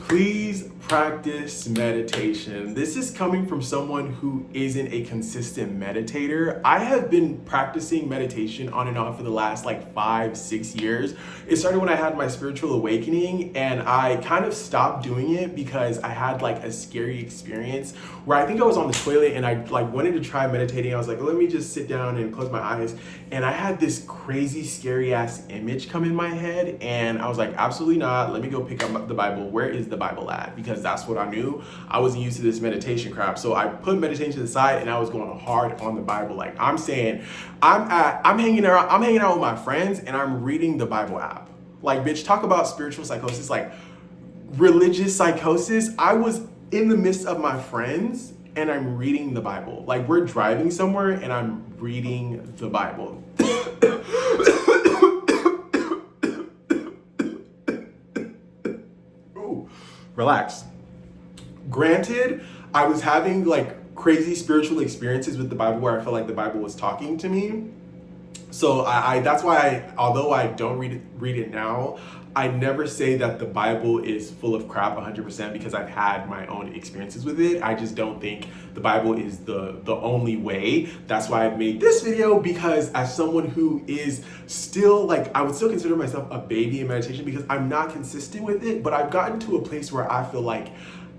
Please practice meditation. This is coming from someone who isn't a consistent meditator. I have been practicing meditation on and off for the last like 5-6 years. It started when I had my spiritual awakening, and I kind of stopped doing it because I had like a scary experience where I think I was on the toilet and I like wanted to try meditating. I was like, let me just sit down and close my eyes. And I had this crazy, scary ass image come in my head, and I was like, absolutely not. Let me go pick up the Bible. Where is the Bible at? Because that's what I knew. I wasn't used to this meditation crap. So I put meditation to the side and I was going hard on the Bible. Like I'm saying, I'm hanging out with my friends and I'm reading the Bible app. Like, bitch, talk about spiritual psychosis, like religious psychosis. I was in the midst of my friends and I'm reading the Bible. Like we're driving somewhere and I'm reading the Bible. Ooh, relax. Granted, I was having like crazy spiritual experiences with the Bible where I felt like the Bible was talking to me. So I that's why although I don't read it now, I never say that the Bible is full of crap 100% because I've had my own experiences with it. I just don't think the Bible is the only way. That's why I've made this video, because as someone who is still like, I would still consider myself a baby in meditation because I'm not consistent with it, but I've gotten to a place where I feel like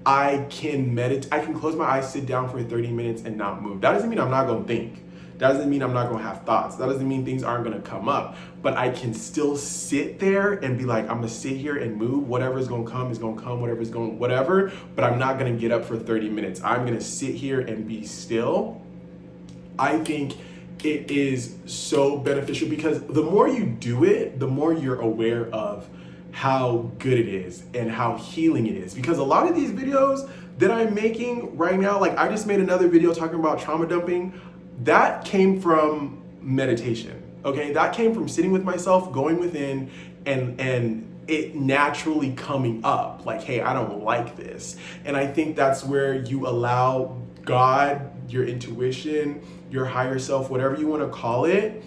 I can meditate. I can close my eyes, sit down for 30 minutes and not move. That doesn't mean I'm not going to think. That doesn't mean I'm not gonna have thoughts. That doesn't mean things aren't gonna come up, but I can still sit there and be like, I'm gonna sit here and move. Whatever's gonna come is gonna come, whatever, but I'm not gonna get up for 30 minutes. I'm gonna sit here and be still. I think it is so beneficial because the more you do it, the more you're aware of how good it is and how healing it is. Because a lot of these videos that I'm making right now, like I just made another video talking about trauma dumping. That came from meditation, okay? That came from sitting with myself, going within, and it naturally coming up like, hey, I don't like this. And I think that's where you allow God, your intuition, your higher self, whatever you want to call it,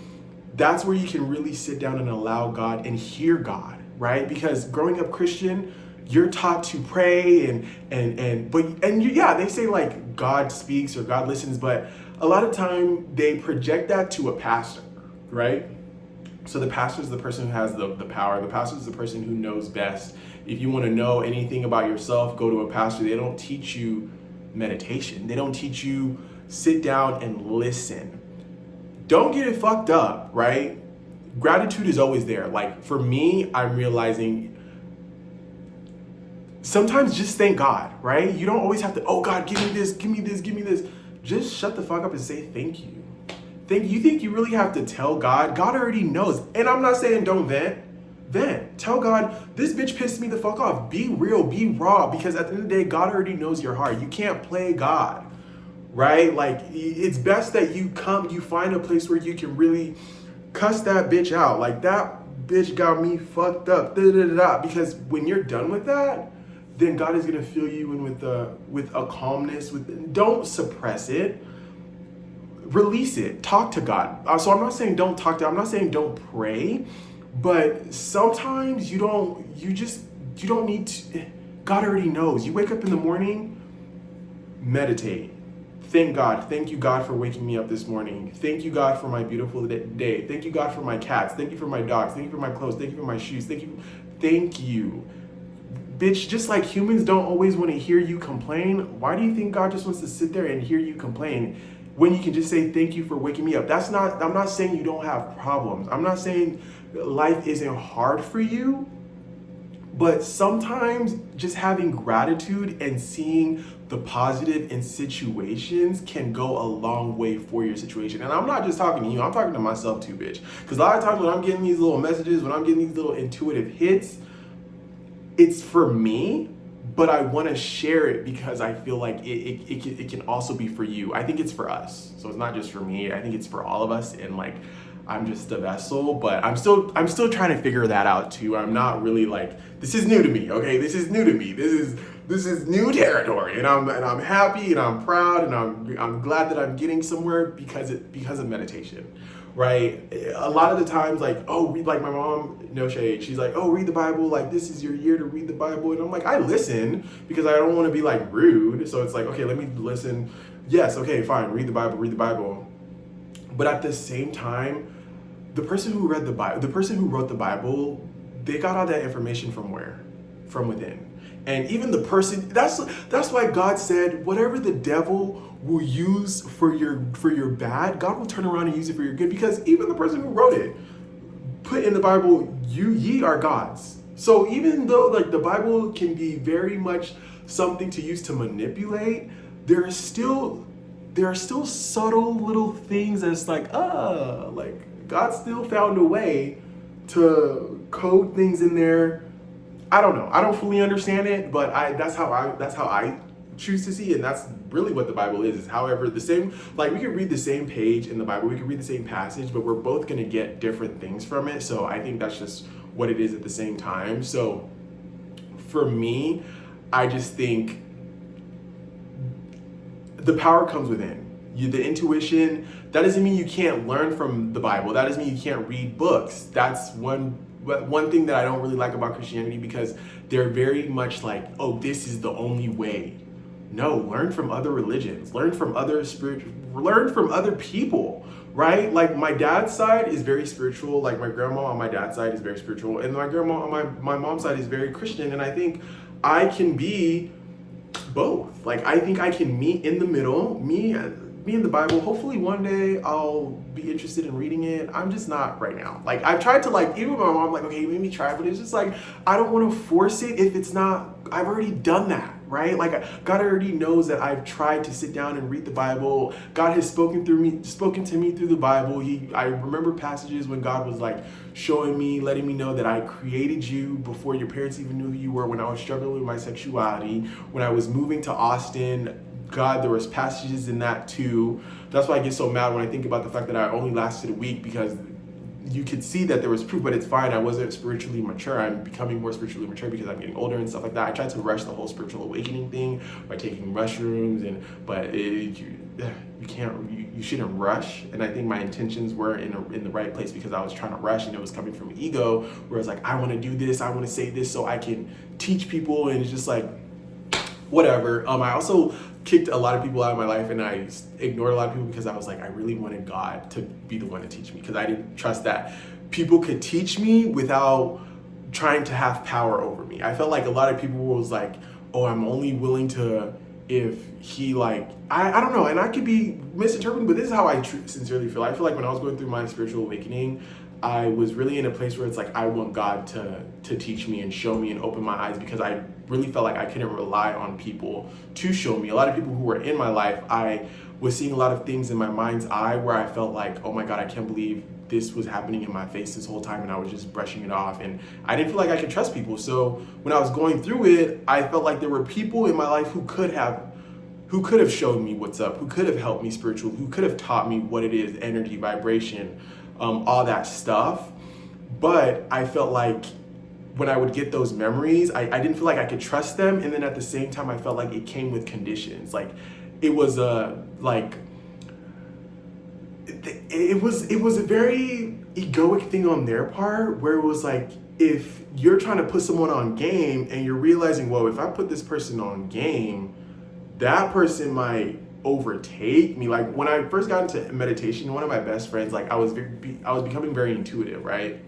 that's where you can really sit down and allow God and hear God, right? Because growing up Christian, you're taught to pray yeah, they say like God speaks or God listens, but a lot of time they project that to a pastor, right? So the pastor is the person who has the power. The pastor is the person who knows best. If you want to know anything about yourself, go to a pastor. They don't teach you meditation. They don't teach you sit down and listen. Don't get it fucked up, right? Gratitude is always there. Like for me, I'm realizing sometimes just thank God, right? You don't always have to, oh God, give me this, give me this, give me this. Just shut the fuck up and say thank you. You think you really have to tell God? God already knows. And I'm not saying don't vent. Tell God, this bitch pissed me the fuck off. Be real, be raw, because at the end of the day, God already knows your heart. You can't play God, right? Like it's best that you find a place where you can really cuss that bitch out. Like that bitch got me fucked up, because when you're done with that, then God is gonna fill you in with a calmness. Don't suppress it. Release it. Talk to God. So I'm not saying don't talk to. I'm not saying don't pray, but sometimes you don't need to. God already knows. You wake up in the morning, meditate. Thank God. Thank you, God, for waking me up this morning. Thank you, God, for my beautiful day. Thank you, God, for my cats. Thank you for my dogs. Thank you for my clothes. Thank you for my shoes. Thank you. Bitch, just like humans don't always want to hear you complain, why do you think God just wants to sit there and hear you complain when you can just say thank you for waking me up? I'm not saying you don't have problems. I'm not saying life isn't hard for you, but sometimes just having gratitude and seeing the positive in situations can go a long way for your situation. And I'm not just talking to you, I'm talking to myself too, bitch. Because a lot of times when I'm getting these little messages, when I'm getting these little intuitive hits, it's for me, but I want to share it because I feel like it can also be for you. I think it's for us. So it's not just for me. I think it's for all of us. And like, I'm just a vessel, but I'm still trying to figure that out too. I'm not really like, this is new to me. Okay. This is new to me. This is new territory, and I'm happy and I'm proud and I'm glad that I'm getting somewhere because of meditation. right? A lot of the times, like, oh, read, like my mom, no shade, she's like, oh, read the Bible, like this is your year to read the Bible. And I'm like, I listen because I don't want to be like rude. So it's like, okay, let me listen. Yes, okay, fine, read the Bible, read the Bible. But at the same time, the person who read the Bible, the person who wrote the Bible, they got all that information from where? From within. And even the person, that's why God said, whatever the devil will use for your bad, God will turn around and use it for your good. Because even the person who wrote it put in the Bible, ye are gods. So even though like the Bible can be very much something to use to manipulate, there are still subtle little things that's like God still found a way to code things in there. I don't know. I don't fully understand it, but that's how I choose to see it. And that's really what the Bible is however the same, like we could read the same page in the Bible, we could read the same passage, but we're both going to get different things from it. So I think that's just what it is at the same time. So for me, I just think the power comes within. The intuition, that doesn't mean you can't learn from the Bible. That doesn't mean you can't read books. That's one thing that I don't really like about Christianity, because they're very much like, oh, this is the only way. No, learn from other religions, learn from other people, right? Like my dad's side is very spiritual. Like my grandma on my dad's side is very spiritual, and my grandma on my mom's side is very Christian. And I think I can be both. Like I think I can meet in the middle, me and the Bible. Hopefully one day I'll be interested in reading it. I'm just not right now. Like I've tried to, like, even my mom, like, okay, maybe try, but it's just like, I don't want to force it if it's not, I've already done that, right? Like God already knows that I've tried to sit down and read the Bible. God has spoken to me through the Bible. I remember passages when God was like showing me, letting me know that I created you before your parents even knew who you were, when I was struggling with my sexuality, when I was moving to Austin. God, there was passages in that too. That's why I get so mad when I think about the fact that I only lasted a week, because you could see that there was proof, but it's fine. I wasn't spiritually mature. I'm becoming more spiritually mature because I'm getting older and stuff like that. I tried to rush the whole spiritual awakening thing by taking mushrooms, but you shouldn't rush. And I think my intentions were in the right place, because I was trying to rush, and it was coming from ego, where it's like, I want to do this, I want to say this so I can teach people, and it's just like, whatever. I also kicked a lot of people out of my life, and I ignored a lot of people because I was like, I really wanted God to be the one to teach me, because I didn't trust that people could teach me without trying to have power over me. I felt like a lot of people was like, oh, I'm only willing to if he like, I don't know, and I could be misinterpreting, but this is how I sincerely feel. I feel like when I was going through my spiritual awakening, I was really in a place where it's like, I want God to teach me and show me and open my eyes, because I really felt like I couldn't rely on people to show me. A lot of people who were in my life, I was seeing a lot of things in my mind's eye where I felt like, oh my God, I can't believe this was happening in my face this whole time, and I was just brushing it off, and I didn't feel like I could trust people. So when I was going through it, I felt like there were people in my life who could have shown me what's up, who could have helped me spiritually, who could have taught me what it is, energy, vibration, all that stuff. But I felt like when I would get those memories, I didn't feel like I could trust them. And then at the same time, I felt like it came with conditions. Like it was a very egoic thing on their part, where it was like, if you're trying to put someone on game and you're realizing, well, if I put this person on game, that person might overtake me. Like when I first got into meditation, one of my best friends, like I was becoming very intuitive, right?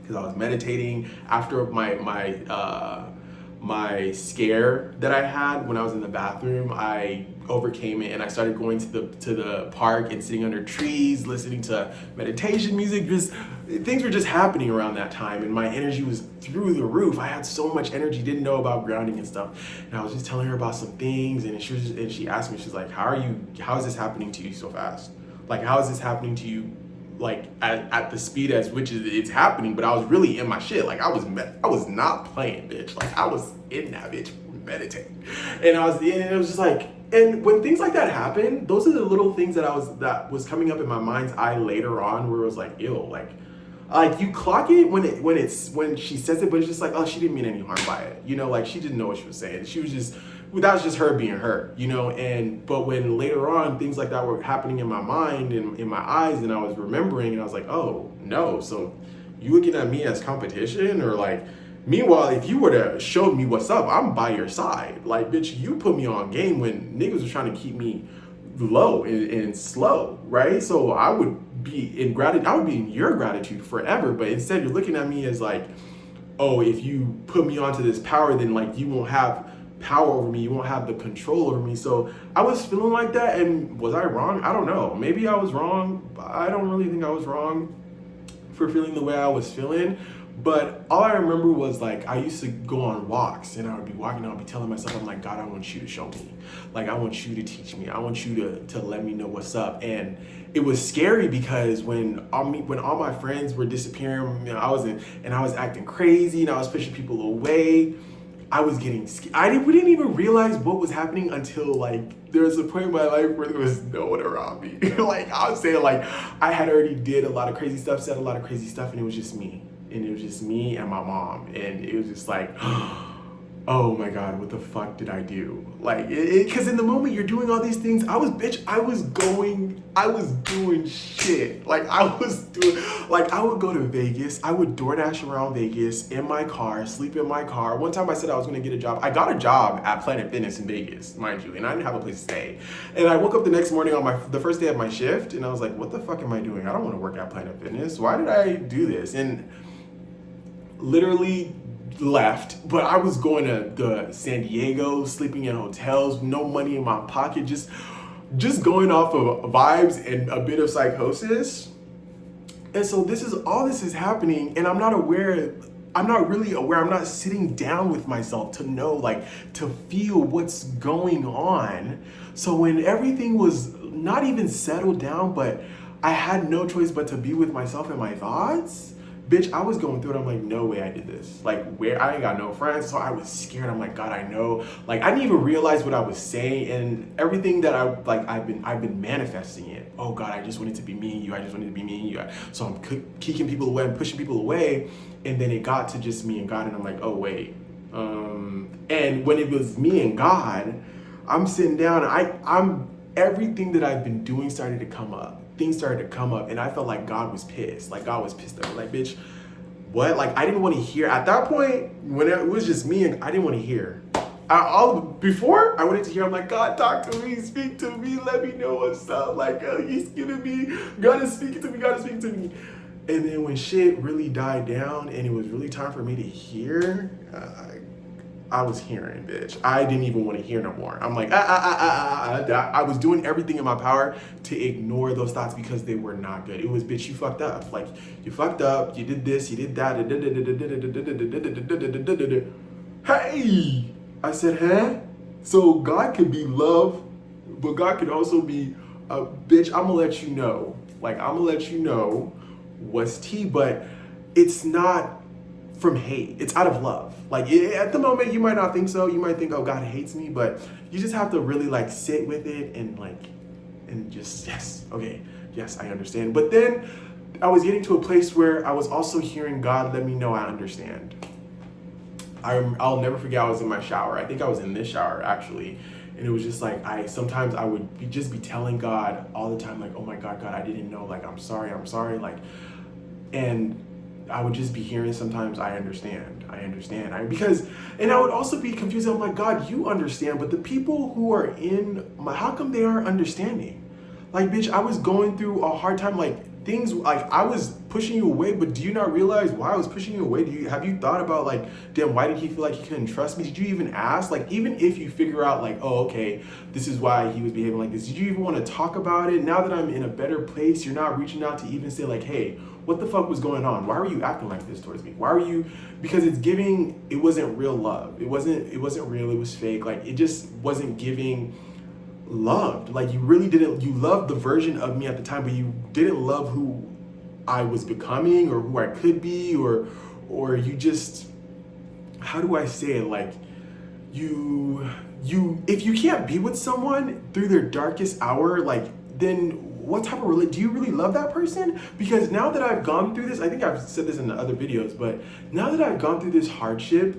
Because I was meditating after my scare that I had when I was in the bathroom. I overcame it, and I started going to the park and sitting under trees, listening to meditation music. Just things were just happening around that time, and my energy was through the roof. I had so much energy, didn't know about grounding and stuff. And I was just telling her about some things, and she asked me, she's like, how is this happening to you so fast? Like, how is this happening to you, like at the speed as which it's happening? But I was really in my shit. Like I was not playing, bitch. Like I was in that bitch meditating, and it was just like, and when things like that happen, those are the little things that was coming up in my mind's eye later on, where it was like, ew, like Like you clock it when she says it, but it's just like, oh, she didn't mean any harm by it. You know, like she didn't know what she was saying. She was just, that was just her being her, you know. And but when later on things like that were happening in my mind and in my eyes, and I was remembering, and I was like, oh no, so you looking at me as competition, or like, meanwhile, if you were to show me what's up, I'm by your side. Like, bitch, you put me on game when niggas was trying to keep me low and slow, right? So I would be in gratitude, I would be in your gratitude forever, but instead you're looking at me as like, oh, if you put me onto this power, then like you won't have power over me, you won't have the control over me. So I was feeling like that, and was I wrong? I don't know. Maybe I was wrong, but I don't really think I was wrong for feeling the way I was feeling. But all I remember was like, I used to go on walks and I would be walking and I would be telling myself, I'm like, God, I want you to show me. Like, I want you to teach me. I want you to let me know what's up. And it was scary because when all my friends were disappearing, you know, I was acting crazy and I was pushing people away. I was getting scared. We didn't even realize what was happening until like there was a point in my life where there was no one around me. Like I was saying, like I had already did a lot of crazy stuff, said a lot of crazy stuff, and it was just me. And it was just me and my mom. And it was just like, oh my God, what the fuck did I do? Like, because in the moment you're doing all these things, I was doing shit. Like, I would go to Vegas. I would DoorDash around Vegas in my car, sleep in my car. One time I said I was going to get a job. I got a job at Planet Fitness in Vegas, mind you, and I didn't have a place to stay. And I woke up the next morning on the first day of my shift, and I was like, what the fuck am I doing? I don't want to work at Planet Fitness. Why did I do this? And literally left, but I was going to San Diego, sleeping in hotels, no money in my pocket, just going off of vibes and a bit of psychosis. And so this is happening, and I'm not really aware, I'm not sitting down with myself to know, like, to feel what's going on. So when everything was not even settled down, but I had no choice but to be with myself and my thoughts, bitch, I was going through it. I'm like, no way I did this. Like, where I ain't got no friends, so I was scared. I'm like, God, I know. Like, I didn't even realize what I was saying, and everything that I've been manifesting it. Oh God, I just wanted to be me and you. I just wanted to be me and you. So I'm kicking people away, I'm pushing people away, and then it got to just me and God, and I'm like, oh wait. And when it was me and God, I'm sitting down. I'm everything that I've been doing started to come up. Things started to come up, and I felt like God was pissed. Like God was pissed at me. Like, bitch, what? Like I didn't want to hear at that point when it was just me, and I didn't want to hear. Before I wanted to hear, I'm like, God, talk to me, speak to me, let me know what's up. Like, He's giving me, God is speaking to me, God is speaking to me. And then when shit really died down, and it was really time for me to hear, I was hearing, bitch. I didn't even want to hear no more. I'm like, I was doing everything in my power to ignore those thoughts because they were not good. It was, bitch, you fucked up. Like, you fucked up, you did this, you did that. Hey! I said, huh? So God can be love, but God can also be, bitch, I'm gonna let you know. Like, I'm gonna let you know what's tea, but it's not from hate. It's out of love. Like at the moment, you might not think so. You might think, oh, God hates me, but you just have to really like sit with it and just, yes, okay, yes, I understand. But then I was getting to a place where I was also hearing God let me know I understand. I'll never forget, I was in my shower. I think I was in this shower actually. And it was just like, sometimes I would just be telling God all the time, like, oh my God, I didn't know, like, I'm sorry, like, and I would just be hearing sometimes, I understand. And I would also be confused. I'm like, God, you understand, but the people who are how come they aren't understanding? Like, bitch, I was going through a hard time, like things, like I was pushing you away, but do you not realize why I was pushing you away? Have you thought about like, damn, why did he feel like he couldn't trust me? Did you even ask? Like, even if you figure out like, oh, okay, this is why he was behaving like this, did you even want to talk about it? Now that I'm in a better place, you're not reaching out to even say like, hey, what the fuck was going on? Why were you acting like this towards me? Because it wasn't real love. It wasn't real, it was fake. Like, it just wasn't giving loved. Like, you loved the version of me at the time, but you didn't love who I was becoming or who I could be, or you just, how do I say it? Like, if you can't be with someone through their darkest hour, like, then what type of do you really love that person? Because now that I've gone through this, I think I've said this in the other videos, but now that I've gone through this hardship,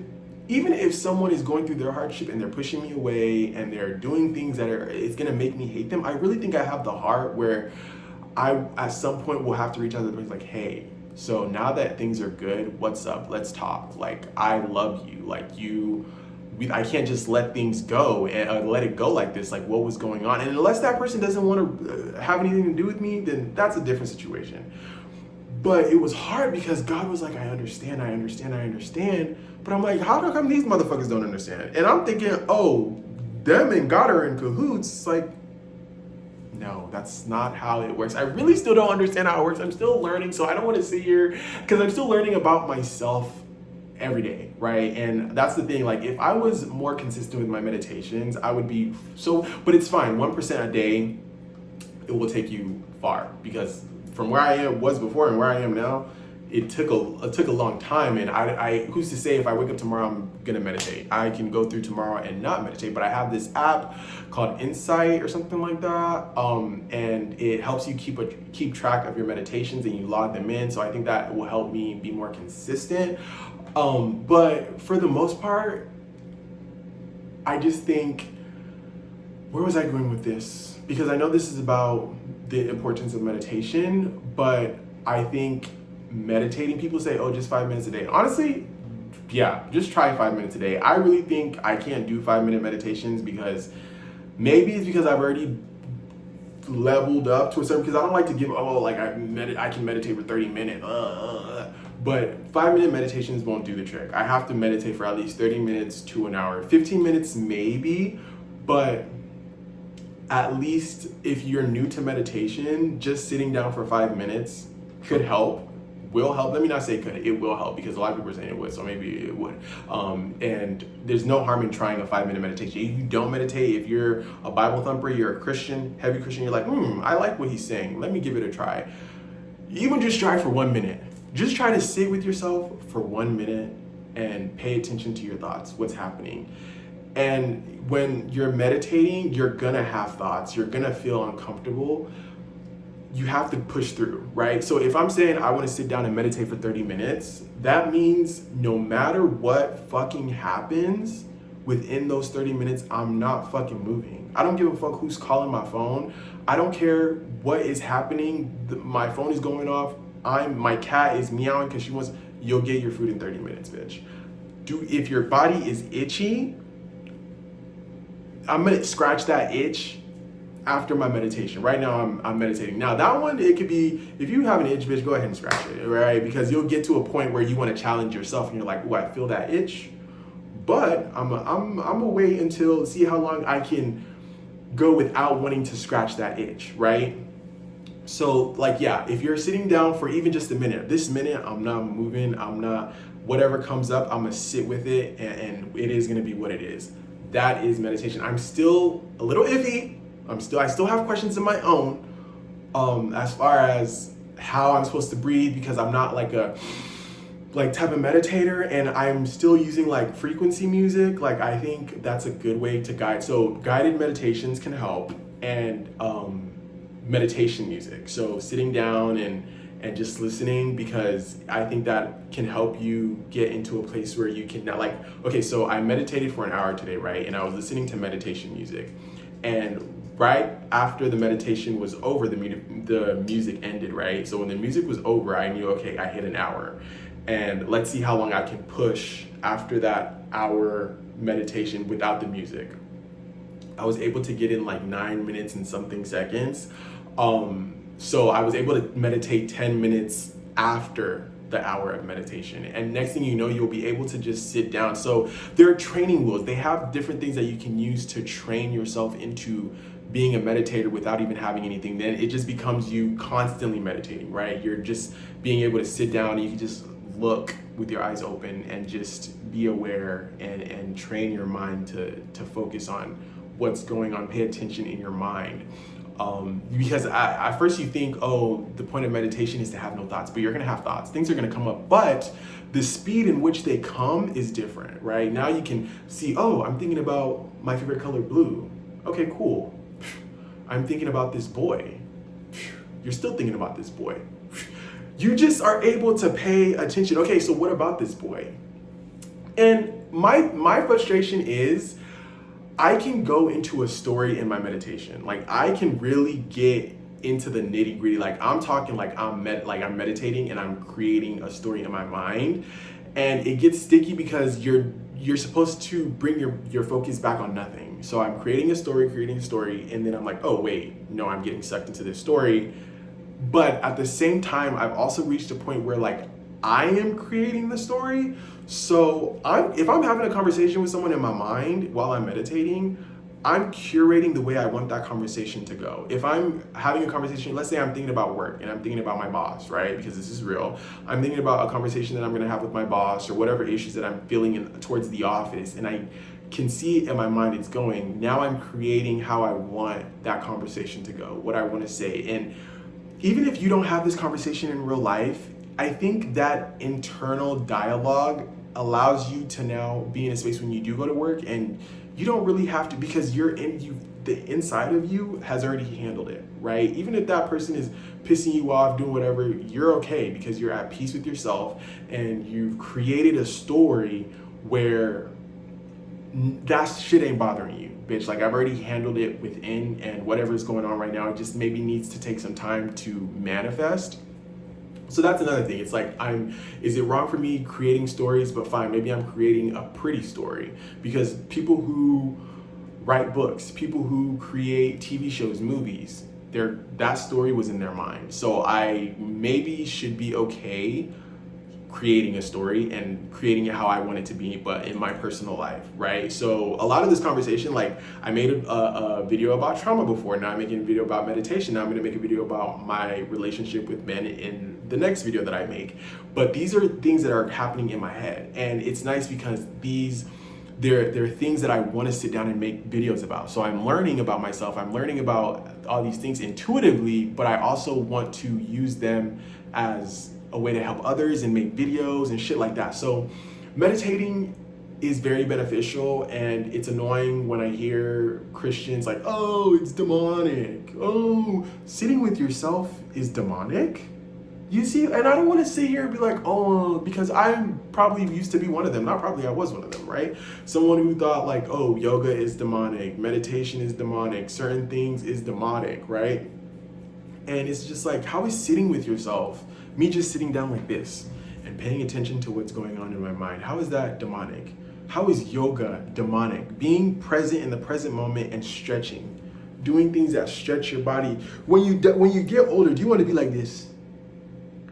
even if someone is going through their hardship and they're pushing me away and they're doing things that it's gonna make me hate them, I really think I have the heart where I at some point will have to reach out to the person like, hey, so now that things are good, what's up? Let's talk. Like, I love you. Like, I can't just let things go and let it go like this. Like, what was going on? And unless that person doesn't want to have anything to do with me, then that's a different situation. But it was hard because God was like, I understand. But I'm like, how come these motherfuckers don't understand? And I'm thinking, oh, them and God are in cahoots. It's like, no, that's not how it works. I really still don't understand how it works. I'm still learning, so I don't want to sit here because I'm still learning about myself every day, right? And that's the thing. Like, if I was more consistent with my meditations, I would be but it's fine. 1% a day, it will take you far, because from where I was before and where I am now, it took a long time. And I who's to say if I wake up tomorrow I'm gonna meditate? I can go through tomorrow and not meditate, but I have this app called Insight or something like that, and it helps you keep track of your meditations and you log them in. So I think that will help me be more consistent. But for the most part, I just think, where was I going with this? Because I know this is about the importance of meditation, but I think meditating, people say, oh, just 5 minutes a day. Honestly, yeah, just try 5 minutes a day. I really think I can't do 5-minute meditations because maybe it's because I've already leveled up to a certain, because I don't like to give, I can meditate for 30 minutes. But 5-minute meditations won't do the trick. I have to meditate for at least 30 minutes to an hour. 15 minutes maybe, but at least if you're new to meditation, just sitting down for 5 minutes will help. Let me not say could, it will help, because a lot of people are saying it would, so maybe it would. And there's no harm in trying a 5-minute meditation. If you don't meditate, if you're a Bible thumper, you're a Christian, heavy Christian, you're like, I like what he's saying, let me give it a try. Even just try for 1 minute. Just try to sit with yourself for 1 minute and pay attention to your thoughts, what's happening. And when you're meditating, you're gonna have thoughts, you're gonna feel uncomfortable. You have to push through, right? So if I'm saying I want to sit down and meditate for 30 minutes, that means no matter what fucking happens within those 30 minutes, I'm not fucking moving. I don't give a fuck who's calling my phone. I don't care what is happening. My phone is going off. My cat is meowing because she wants, you'll get your food in 30 minutes, bitch. If your body is itchy, I'm gonna scratch that itch after my meditation. Right now I'm meditating. Now that one, it could be, if you have an itch, bitch, go ahead and scratch it, right? Because you'll get to a point where you want to challenge yourself and you're like, oh, I feel that itch, but I'm gonna wait until, see how long I can go without wanting to scratch that itch, right? So like, yeah, if you're sitting down for even just a minute, this minute, I'm not moving, whatever comes up, I'm gonna sit with it, and it is gonna be what it is. That is meditation. I'm still a little iffy. I still have questions of my own, as far as how I'm supposed to breathe, because I'm not like a type of meditator, and I'm still using like frequency music. Like, I think that's a good way to guide. So guided meditations can help, and meditation music. So sitting down and just listening, because I think that can help you get into a place where you can not, like, okay, so I meditated for an hour today, right? And I was listening to meditation music, and right after the meditation was over, the music ended, right? So when the music was over, I knew, okay, I hit an hour, and let's see how long I can push after that hour meditation without the music. I was able to get in like 9 minutes and something seconds. So I was able to meditate 10 minutes after the hour of meditation. And next thing you know, you'll be able to just sit down. So there are training wheels. They have different things that you can use to train yourself into being a meditator without even having anything. Then it just becomes you constantly meditating, right? You're just being able to sit down and you can just look with your eyes open and just be aware and train your mind to focus on what's going on. Pay attention in your mind. Because at first you think, oh, the point of meditation is to have no thoughts, but you're gonna have thoughts. Things are gonna come up, but the speed in which they come is different, right? Now you can see, oh, I'm thinking about my favorite color, blue. Okay, cool. I'm thinking about this boy. you're still thinking about this boy. You just are able to pay attention. Okay, so what about this boy? And my frustration is I can go into a story in my meditation. Like I can really get into the nitty gritty. Like I'm talking like I'm meditating and I'm creating a story in my mind. And it gets sticky because you're supposed to bring your focus back on nothing. So I'm creating a story, and then I'm like, oh wait, no, I'm getting sucked into this story. But at the same time, I've also reached a point where like I am creating the story. So if I'm having a conversation with someone in my mind while I'm meditating, I'm curating the way I want that conversation to go. If I'm having a conversation, let's say I'm thinking about work and I'm thinking about my boss, right? Because this is real. I'm thinking about a conversation that I'm gonna have with my boss or whatever issues that I'm feeling towards the office, and I can see in my mind it's going. Now I'm creating how I want that conversation to go, what I want to say. And even if you don't have this conversation in real life, I think that internal dialogue allows you to now be in a space when you do go to work, and you don't really have to, because the inside of you has already handled it, right? Even if that person is pissing you off, doing whatever, you're okay because you're at peace with yourself and you've created a story where that shit ain't bothering you, bitch. Like I've already handled it within, and whatever's going on right now, it just maybe needs to take some time to manifest. So that's another thing. It's like, is it wrong for me creating stories? But fine, maybe I'm creating a pretty story, because people who write books, people who create TV shows, movies, that story was in their mind. So I maybe should be okay creating a story and creating it how I want it to be, but in my personal life, right? So a lot of this conversation, like I made a video about trauma before, now I'm making a video about meditation, now I'm gonna make a video about my relationship with men in the next video that I make. But these are things that are happening in my head, and it's nice because they're things that I want to sit down and make videos about. So I'm learning about myself, I'm learning about all these things intuitively, but I also want to use them as a way to help others and make videos and shit like that. So meditating is very beneficial, and it's annoying when I hear Christians like, oh, it's demonic. Oh, sitting with yourself is demonic? You see, and I don't want to sit here and be like, oh, because I'm probably used to be one of them. Not probably, I was one of them, right? Someone who thought like, oh, yoga is demonic, meditation is demonic, certain things is demonic, right? And it's just like, how is sitting with yourself, me just sitting down like this and paying attention to what's going on in my mind, how is that demonic? How is yoga demonic? Being present in the present moment and stretching, doing things that stretch your body. When you get older, do you want to be like this?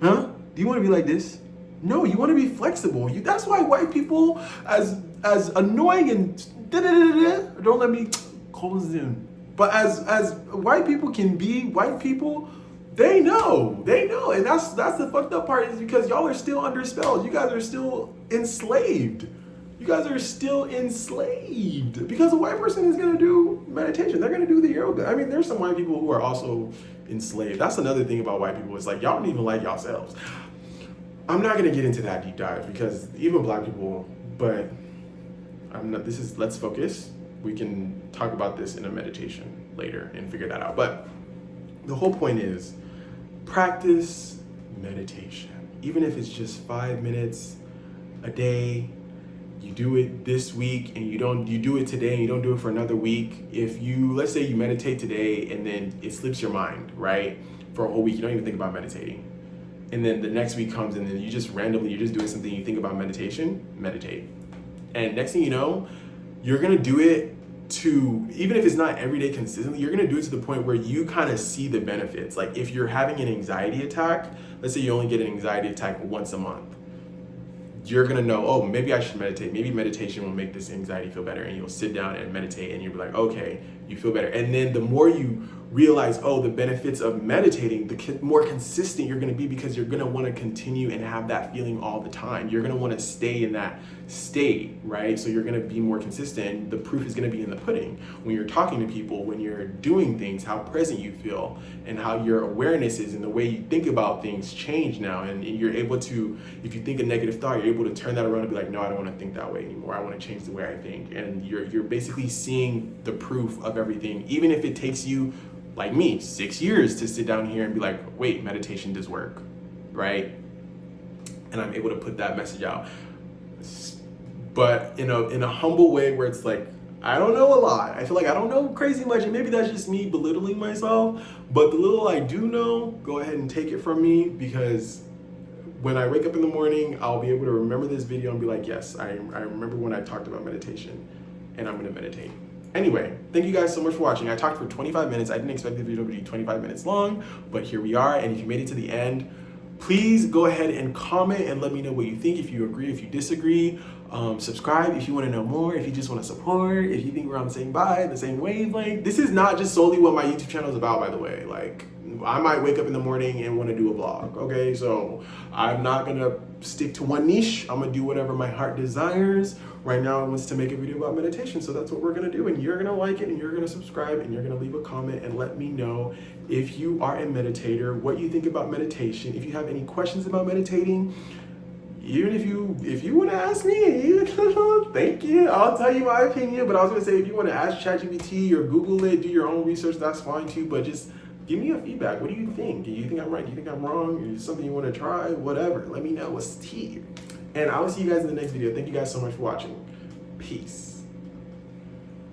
Huh? Do you want to be like this? No, you want to be flexible. That's why white people, as annoying and don't let me close in. But as white people can be white people, they know, and that's the fucked up part, is because y'all are still under spells. You guys are still enslaved. Because a white person is gonna do meditation. They're gonna do the yoga. I mean, there's some white people who are also enslaved. That's another thing about white people. It's like, y'all don't even like yourselves. I'm not gonna get into that deep dive because even black people, but let's focus. We can talk about this in a meditation later and figure that out. But the whole point is, practice meditation. Even if it's just 5 minutes a day, you do it this week and you do it today and you don't do it for another week. Let's say you meditate today and then it slips your mind, right? For a whole week, you don't even think about meditating. And then the next week comes and then you're just doing something, you think about meditate. And next thing you know, you're gonna do it even if it's not every day consistently, you're gonna do it to the point where you kind of see the benefits. Like if you're having an anxiety attack, let's say you only get an anxiety attack once a month, you're gonna know, oh, maybe I should meditate. Maybe meditation will make this anxiety feel better, and you'll sit down and meditate and you'll be like, okay, you feel better. And then the more you realize, oh, the benefits of meditating, the more consistent you're gonna be, because you're gonna wanna continue and have that feeling all the time. You're gonna wanna stay in that state, right? So you're gonna be more consistent. The proof is gonna be in the pudding. When you're talking to people, when you're doing things, how present you feel and how your awareness is and the way you think about things change now. And you're able to, if you think a negative thought, you're able to turn that around and be like, no, I don't wanna think that way anymore. I wanna change the way I think. And you're basically seeing the proof of everything, even if it takes you like me, 6 years to sit down here and be like, wait, meditation does work, right? And I'm able to put that message out. But in a humble way where it's like, I don't know a lot. I feel like I don't know crazy much, and maybe that's just me belittling myself. But the little I do know, go ahead and take it from me, because when I wake up in the morning, I'll be able to remember this video and be like, yes, I remember when I talked about meditation, and I'm gonna meditate. Anyway, thank you guys so much for watching. I talked for 25 minutes. I didn't expect the video to be 25 minutes long, but here we are. And if you made it to the end, please go ahead and comment and let me know what you think, if you agree, if you disagree. Subscribe if you want to know more, if you just want to support, if you think we're on the same vibe, the same wavelength. This is not just solely what my YouTube channel is about, by the way. Like, I might wake up in the morning and want to do a vlog, okay? So I'm not going to stick to one niche. I'm going to do whatever my heart desires. Right now, I want to make a video about meditation, so that's what we're going to do. And you're going to like it, and you're going to subscribe, and you're going to leave a comment and let me know if you are a meditator, what you think about meditation. If you have any questions about meditating, even if you want to ask me, thank you. I'll tell you my opinion. But I was going to say, if you want to ask ChatGPT or Google it, do your own research, that's fine too. But just give me a feedback. What do you think? Do you think I'm right? Do you think I'm wrong? Is it something you want to try? Whatever. Let me know. What's tea? And I will see you guys in the next video. Thank you guys so much for watching. Peace.